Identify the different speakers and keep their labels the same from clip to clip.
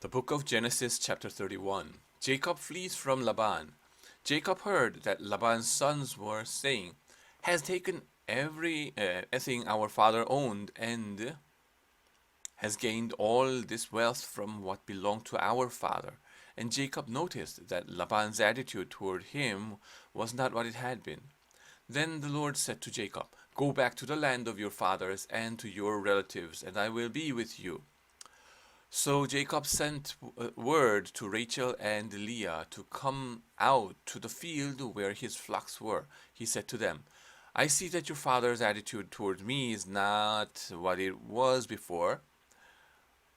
Speaker 1: The book of Genesis, chapter 31. Jacob flees from Laban. Jacob heard that Laban's sons were saying, "Has taken everything our father owned and has gained all this wealth from what belonged to our father." And Jacob noticed that Laban's attitude toward him was not what it had been. Then the Lord said to Jacob, "Go back to the land of your fathers and to your relatives, and I will be with you." So Jacob sent word to Rachel and Leah to come out to the field where his flocks were. He said to them, "I see that your father's attitude toward me is not what it was before,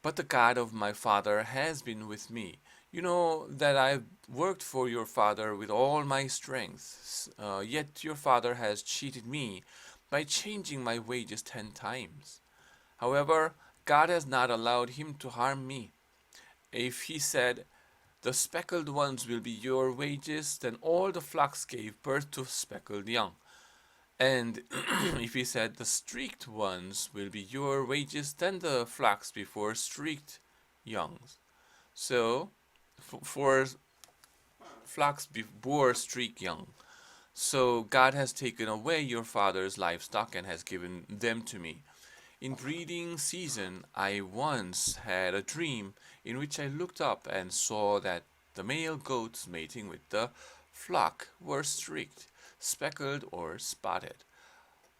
Speaker 1: but the God of my father has been with me. You know that I've worked for your father with all my strength, yet your father has cheated me by changing my wages 10 times. However, God has not allowed him to harm me. If he said, 'The speckled ones will be your wages,' then all the flocks gave birth to speckled young. And if he said, 'The streaked ones will be your wages,' then the flocks before streaked youngs. So, for flocks bore streaked young. So God has taken away your father's livestock and has given them to me. In breeding season, I once had a dream in which I looked up and saw that the male goats mating with the flock were streaked, speckled, or spotted.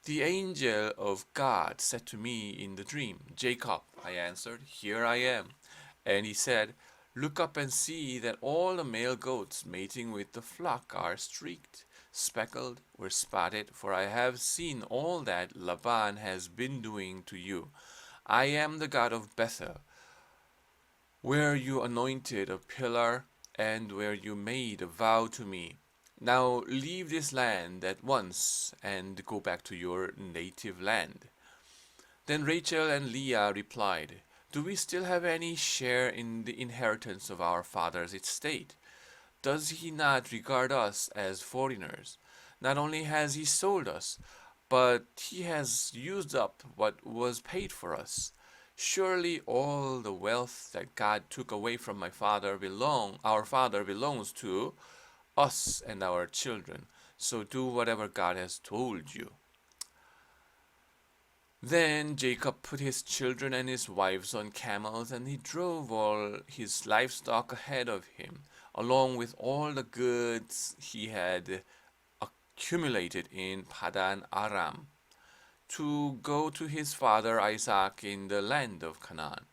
Speaker 1: The angel of God said to me in the dream, 'Jacob,' I answered, 'Here I am.' And he said, 'Look up and see that all the male goats mating with the flock are streaked, speckled, or spotted, for I have seen all that Laban has been doing to you. I am the God of Bethel, where you anointed a pillar and where you made a vow to me. Now leave this land at once and go back to your native land.' Then Rachel and Leah replied, 'Do we still have any share in the inheritance of our father's estate? Does he not regard us as foreigners? Not only has he sold us, but he has used up what was paid for us. Surely all the wealth that God took away from our father belongs to us and our children. So do whatever God has told you.' Then Jacob put his children and his wives on camels, and he drove all his livestock ahead of him, along with all the goods he had accumulated in Padan Aram, to go to his father Isaac in the land of Canaan.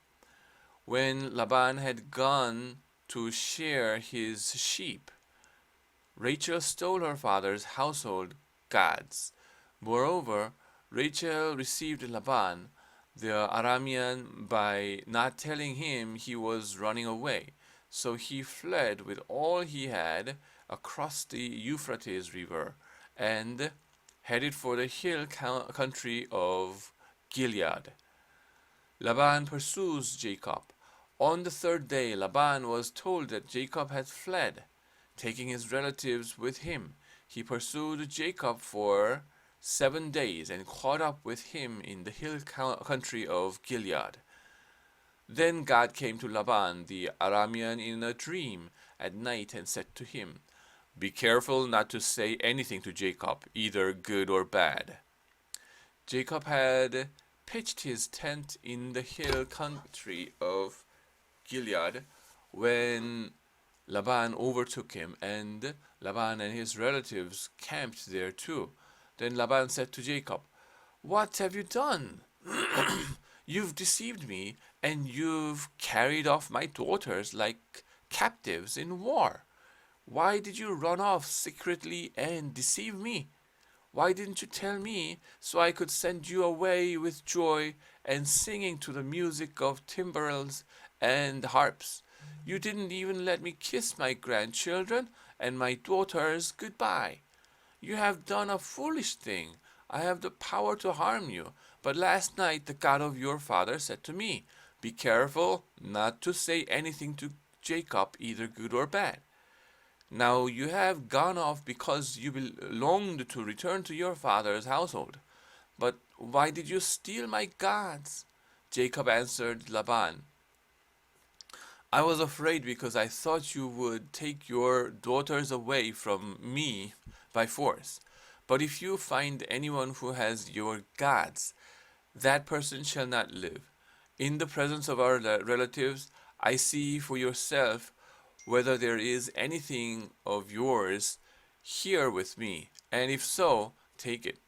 Speaker 1: When Laban had gone to shear his sheep, Rachel stole her father's household gods. Moreover, Rachel received Laban, the Aramean, by not telling him he was running away. So he fled with all he had across the Euphrates River and headed for the hill country of Gilead. Laban pursues Jacob. On the 3rd day, Laban was told that Jacob had fled, taking his relatives with him. He pursued Jacob for 7 days and caught up with him in the hill country of Gilead. Then God came to Laban the Aramean in a dream at night and said to him, 'Be careful not to say anything to Jacob, either good or bad.' Jacob had pitched his tent in the hill country of Gilead when Laban overtook him, and Laban and his relatives camped there too. Then Laban said to Jacob, 'What have you done? You've deceived me, and you've carried off my daughters like captives in war. Why did you run off secretly and deceive me? Why didn't you tell me so I could send you away with joy and singing to the music of timbrels and harps? You didn't even let me kiss my grandchildren and my daughters goodbye. You have done a foolish thing. I have the power to harm you. But last night the God of your father said to me, 'Be careful not to say anything to Jacob, either good or bad.' Now you have gone off because you longed to return to your father's household. But why did you steal my gods? Jacob answered Laban, I was afraid because I thought you would take your daughters away from me by force. But if you find anyone who has your gods, that person shall not live. In the presence of our relatives, I see for yourself whether there is anything of yours here with me, and if so, take it.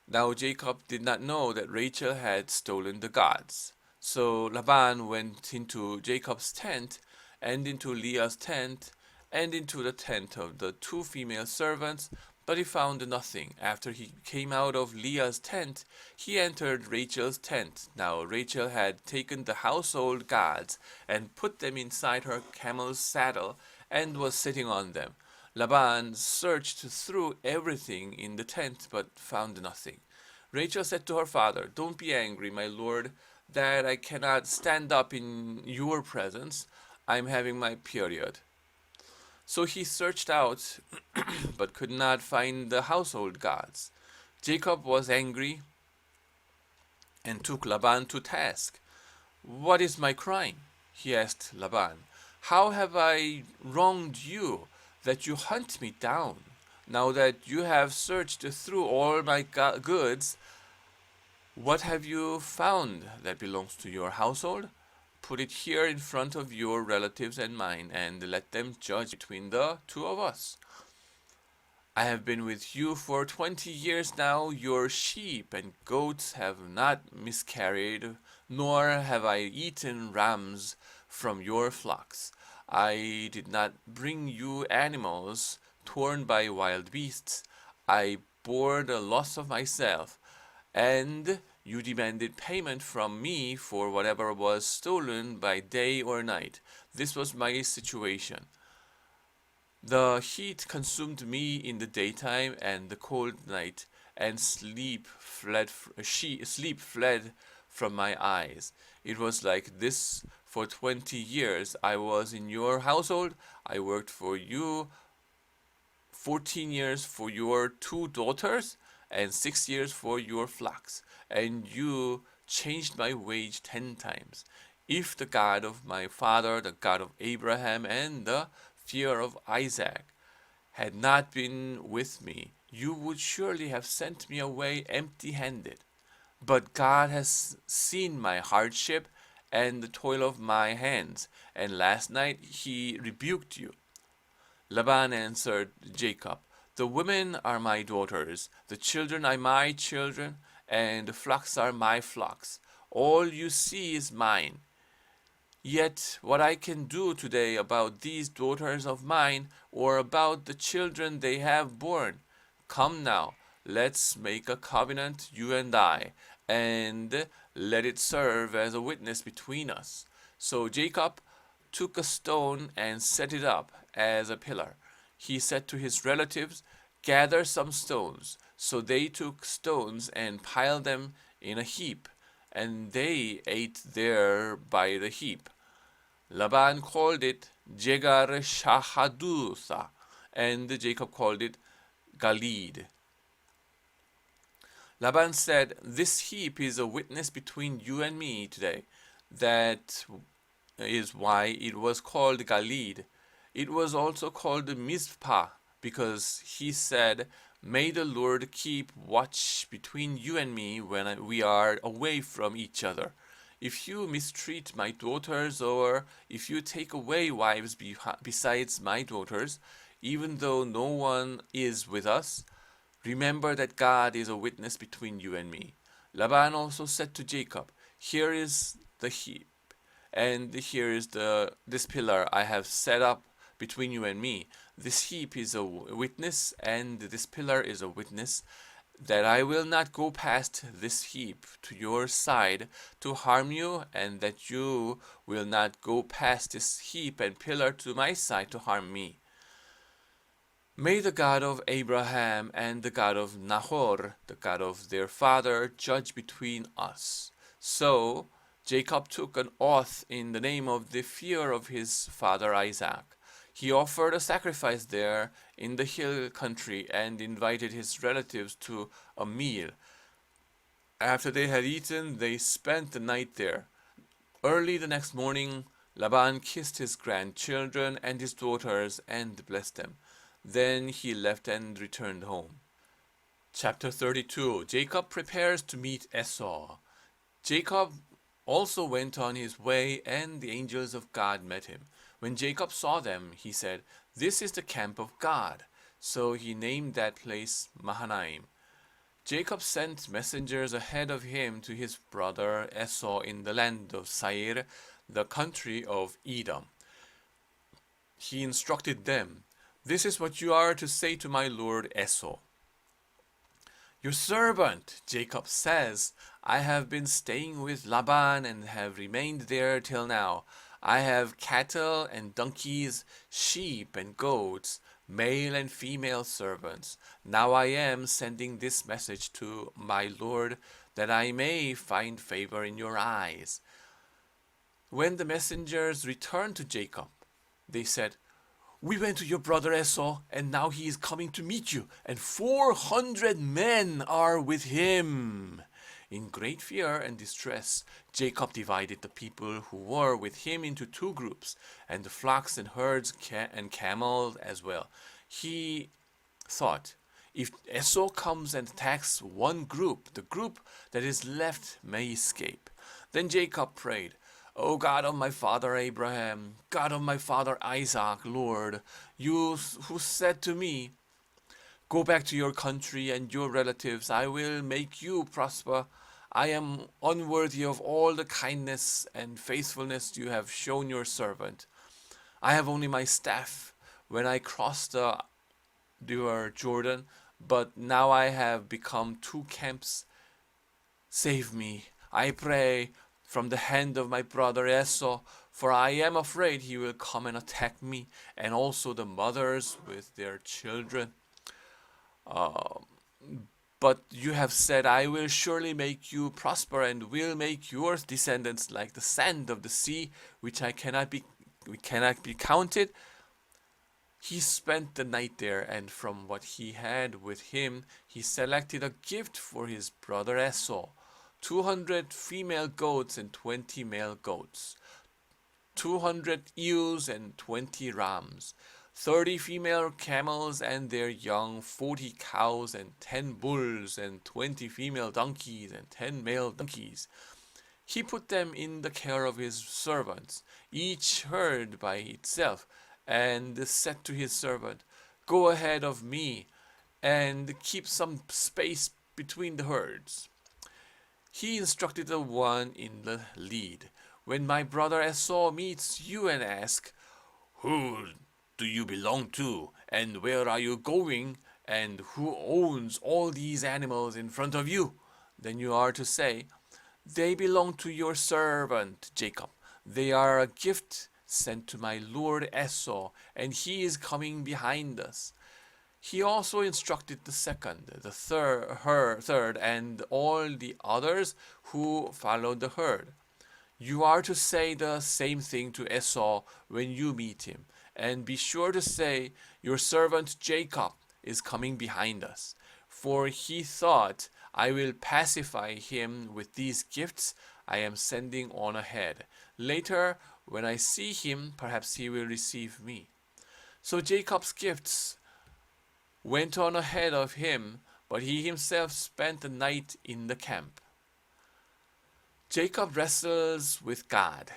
Speaker 1: Now Jacob did not know that Rachel had stolen the gods. So Laban went into Jacob's tent, and into Leah's tent, and into the tent of the two female servants, but he found nothing. After he came out of Leah's tent, he entered Rachel's tent. Now Rachel had taken the household gods and put them inside her camel's saddle, and was sitting on them. Laban searched through everything in the tent, but found nothing. Rachel said to her father, Don't be angry, my lord, that I cannot stand up in your presence. I am having my period. So he searched out, but could not find the household gods. Jacob was angry and took Laban to task. What is my crime? He asked Laban. How have I wronged you that you hunt me down? Now that you have searched through all my goods, what have you found that belongs to your household? Put it here in front of your relatives and mine, and let them judge between the two of us. I have been with you for 20 years now. Your sheep and goats have not miscarried, nor have I eaten rams from your flocks. I did not bring you animals torn by wild beasts. I bore the loss of myself, and you demanded payment from me for whatever was stolen by day or night. This was my situation. The heat consumed me in the daytime and the cold night, and sleep fled from my eyes. It was like this for 20 years. I was in your household. I worked for you 14 years for your two daughters, and 6 years for your flocks, and you changed my wage 10 times. If the God of my father, the God of Abraham, and the fear of Isaac had not been with me, you would surely have sent me away empty-handed. But God has seen my hardship and the toil of my hands, and last night he rebuked you. Laban answered Jacob, The women are my daughters, the children are my children, and the flocks are my flocks. All you see is mine. Yet what I can do today about these daughters of mine, or about the children they have borne? Come now, let's make a covenant, you and I, and let it serve as a witness between us. So Jacob took a stone and set it up as a pillar. He said to his relatives, Gather some stones. So they took stones and piled them in a heap, and they ate there by the heap. Laban called it Jegar Shahadutha, and Jacob called it Galid. Laban said, This heap is a witness between you and me today. That is why it was called Galid. It was also called Mizpah, because he said, May the Lord keep watch between you and me when we are away from each other. If you mistreat my daughters, or if you take away wives besides my daughters, even though no one is with us, remember that God is a witness between you and me. Laban also said to Jacob, Here is the heap, and here is this pillar I have set up between you and me. This heap is a witness, and this pillar is a witness that I will not go past this heap to your side to harm you, and that you will not go past this heap and pillar to my side to harm me. May the God of Abraham and the God of Nahor, the God of their father, judge between us. So Jacob took an oath in the name of the fear of his father Isaac. He offered a sacrifice there in the hill country and invited his relatives to a meal. After they had eaten, they spent the night there. Early the next morning, Laban kissed his grandchildren and his daughters and blessed them. Then he left and returned home. Chapter 32. Jacob prepares to meet Esau. Jacob also went on his way, and the angels of God met him. When Jacob saw them, he said, "This is the camp of God." So he named that place Mahanaim. Jacob sent messengers ahead of him to his brother Esau in the land of Seir, the country of Edom. He instructed them, "This is what you are to say to my lord Esau. Your servant, Jacob says, I have been staying with Laban and have remained there till now. I have cattle and donkeys, sheep and goats, male and female servants. Now I am sending this message to my lord, that I may find favor in your eyes." When the messengers returned to Jacob, they said, "We went to your brother Esau, and now he is coming to meet you, and 400 men are with him." In great fear and distress, Jacob divided the people who were with him into two groups, and the flocks and herds and camels as well. He thought, if Esau comes and attacks one group, the group that is left may escape. Then Jacob prayed, "O God of my father Abraham, God of my father Isaac, Lord, you who said to me, 'Go back to your country and your relatives, I will make you prosper.' I am unworthy of all the kindness and faithfulness you have shown your servant. I have only my staff when I crossed the river Jordan, but now I have become two camps. Save me, I pray, from the hand of my brother Esau, for I am afraid he will come and attack me, and also the mothers with their children. But you have said, I will surely make you prosper, and will make your descendants like the sand of the sea, which cannot be counted." He spent the night there, and from what he had with him, he selected a gift for his brother Esau: 200 female goats and 20 male goats, 200 ewes and 20 rams, 30 female camels and their young, 40 cows and 10 bulls, and 20 female donkeys and 10 male donkeys. He put them in the care of his servants, each herd by itself, and said to his servant, "Go ahead of me and keep some space between the herds." He instructed the one in the lead, "When my brother Esau meets you and asks, 'Who do you belong to, and where are you going, and who owns all these animals in front of you?' then you are to say, 'They belong to your servant Jacob. They are a gift sent to my lord Esau, and he is coming behind us.'" He also instructed the second, the third, and all the others who followed the herd. "You are to say the same thing to Esau when you meet him, and be sure to say, 'Your servant Jacob is coming behind us.' For he thought, 'I will pacify him with these gifts I am sending on ahead. Later, when I see him, perhaps he will receive me.' So Jacob's gifts went on ahead of him, but he himself spent the night in the camp. Jacob wrestles with God.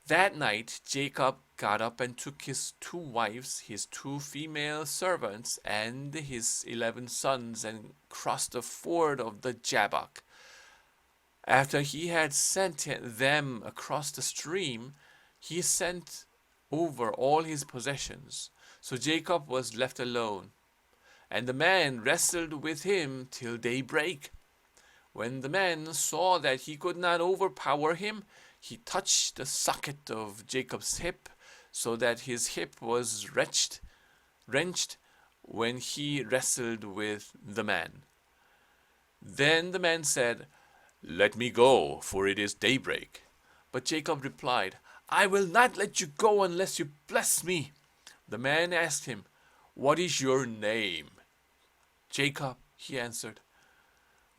Speaker 1: That night Jacob got up and took his 2 wives, his 2 female servants, and his 11 sons, and crossed the ford of the Jabbok. After he had sent them across the stream, he sent over all his possessions. So Jacob was left alone, and the man wrestled with him till daybreak. When the man saw that he could not overpower him, he touched the socket of Jacob's hip, so that his hip was wrenched when he wrestled with the man. Then the man said, "Let me go, for it is daybreak." But Jacob replied, "I will not let you go unless you bless me." The man asked him, "What is your name?" "Jacob," he answered.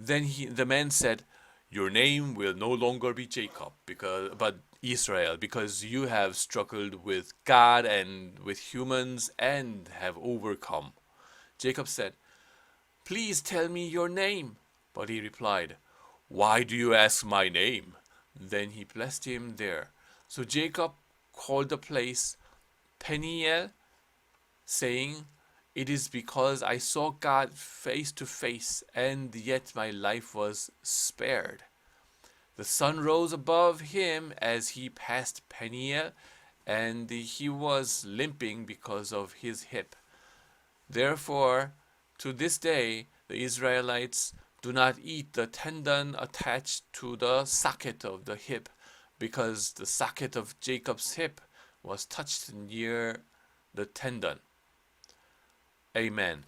Speaker 1: Then the man said, "Your name will no longer be Jacob, but Israel, because you have struggled with God and with humans and have overcome." Jacob said, "Please tell me your name." But he replied, "Why do you ask my name?" Then he blessed him there. So Jacob called the place Peniel, saying, "It is because I saw God face to face, and yet my life was spared." The sun rose above him as he passed Peniel, and he was limping because of his hip. Therefore, to this day, the Israelites do not eat the tendon attached to the socket of the hip, because the socket of Jacob's hip was touched near the tendon. Amen.